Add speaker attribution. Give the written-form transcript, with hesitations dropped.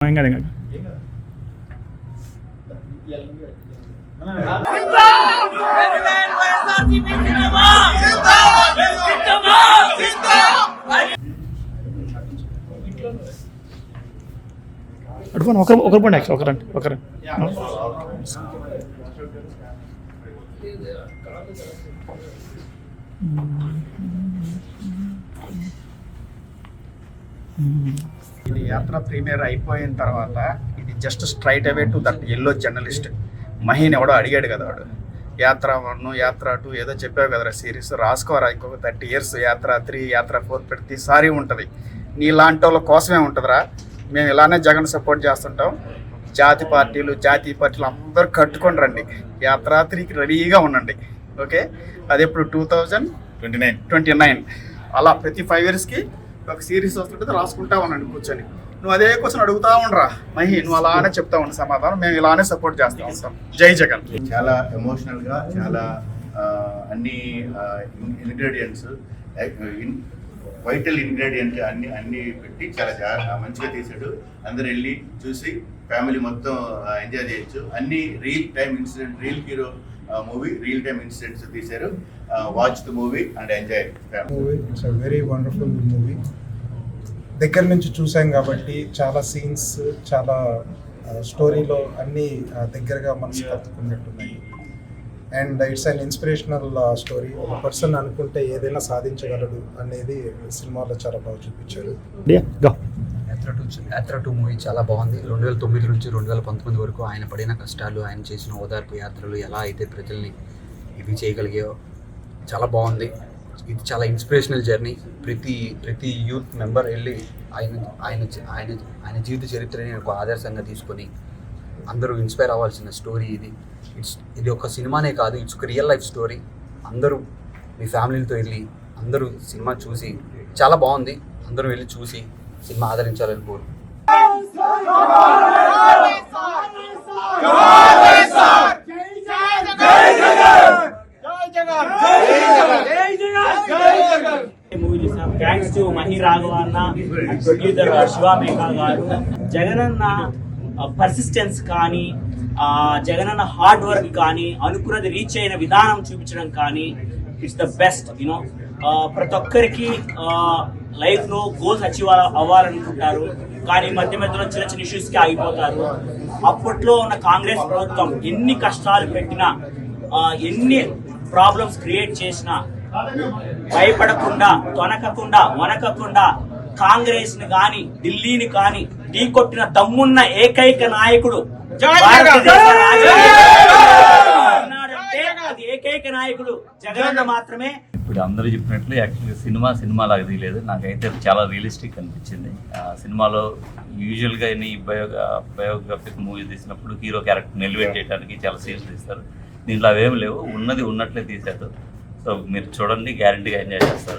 Speaker 1: అడుగును ఒకరు పండి ఒకరండి
Speaker 2: ఇది యాత్ర ప్రీమియర్ అయిపోయిన తర్వాత ఇది just straight away to that yellow journalist Maheen ఎవడో అడిగాడు కదా వాడు యాత్ర 1 యాత్ర 2 ఏదో చెప్పావు కదరా సిరీస్ రాసుకోరా ఇంకొక 30 years యాత్ర 3 యాత్ర 4 ప్రతిసారి ఉంటుంది నీలాంటి వాళ్ళ కోసమే ఉంటుందిరా మేము ఇలానే జగన్ సపోర్ట్ చేస్తుంటాం జాతీయ పార్టీలు అందరూ కట్టుకొని రండి యాత్ర 3కి రెడీగా ఉండండి ఓకే అది ఎప్పుడు 2029 అలా ప్రతి 5 yearsకి ఒక సిరీస్ వస్తుంటే రాసుకుంటా ఉండండి కూర్చొని నువ్వు అదే క్వశ్చన్ అడుగుతా ఉండరా మహి నువ్వు అలానే చెప్తా ఉండి సమాధానం మేము ఇలానే సపోర్ట్ చేస్తూ ఉంటాం జై జగన్.
Speaker 3: చాలా ఎమోషనల్గా చాలా అన్ని ఇంగ్రీడియంట్స్ వైటల్ ఇంగ్రీడియంట్ అన్ని పెట్టి చాలా మంచిగా తీసాడు. అందరు వెళ్ళి చూసి ఫ్యామిలీ మొత్తం ఎంజాయ్ చేయొచ్చు. అన్ని real hero movie real time incidents తీశారు. Watch the movie and enjoy
Speaker 4: movie. It's a very wonderful movie. దగ్గర నుంచి చూసాం కాబట్టి చాలా సీన్స్ చాలా స్టోరీలో అన్నీ దగ్గరగా మనసు కత్తుకున్నట్టున్నాయి. And it's an inspirational story. ఒక పర్సన్ అనుకుంటే ఏదైనా సాధించగలడు అనేది సినిమాలో చాలా బాగా చూపించారు.
Speaker 5: యాత్ర 2 మూవీ చాలా బాగుంది. 2009 నుంచి 2019 వరకు ఆయన పడిన కష్టాలు, ఆయన చేసిన ఓదార్పు యాత్రలు ఎలా అయితే ప్రజల్ని ఇది చేయగలిగాయో చాలా బాగుంది. ఇది చాలా ఇన్స్పిరేషనల్ జర్నీ. ప్రతి యూత్ మెంబర్ వెళ్ళి ఆయన జీవిత చరిత్రని ఒక ఆదర్శంగా తీసుకొని అందరూ ఇన్స్పైర్ అవ్వాల్సిన స్టోరీ ఇది. ఇది ఒక సినిమానే కాదు, ఇట్స్ ఒక రియల్ లైఫ్ స్టోరీ. అందరూ మీ ఫ్యామిలీతో వెళ్ళి అందరూ సినిమా చూసి చాలా బాగుంది. అందరూ వెళ్ళి చూసి సినిమా ఆదరించాలని కోరు.
Speaker 6: మూవీ చూసాం. థ్యాంక్స్ టు మహి రాఘవ అన్న, ప్రొడ్యూసర్ శివ మేఘా గారు. జగనన్న పర్సిస్టెన్స్ కానీ జగనన్న హార్డ్ వర్క్ కానీ అనుకున్నది రీచ్ అయిన విధానం చూపించడం కానీ ఇట్స్ ద బెస్ట్. యూనో ప్రతి ఒక్కరికి లైఫ్ లో గోల్స్ అచీవ్ అవ్వాలనుకుంటారు కానీ మధ్యలో చిన్న ఇష్యూస్ కి ఆగిపోతారు. అప్పట్లో ఉన్న కాంగ్రెస్ ప్రభుత్వం ఎన్ని కష్టాలు పెట్టినా ఎన్ని ప్రాబ్లమ్స్ క్రియేట్ చేసినా భయపడకుండా తొనకకుండా వనకకుండా కాంగ్రెస్ ని కానీ ఢిల్లీని కానీ ఢీకొట్టిన దమ్మున్న ఏకైక నాయకుడు అది ఏకైక నాయకుడు జగనన్న మాత్రమే.
Speaker 7: ఇప్పుడు అందరూ చెప్పినట్లు యాక్చువల్లీ సినిమా లాగా తీయలేదు. నాకైతే చాలా రియలిస్టిక్ అనిపించింది. సినిమాలో యూజువల్గా ఎన్ని బయోగ్రఫిక్ మూవీ తీసినప్పుడు హీరో క్యారెక్టర్ని ఎలివేట్ చేయడానికి చాలా సీన్స్ తీస్తారు. దీంట్లో అవేమి లేవు, ఉన్నది ఉన్నట్లే తీశారు. సో మీరు చూడండి, గ్యారంటీగా ఎంజాయ్ చేస్తారు.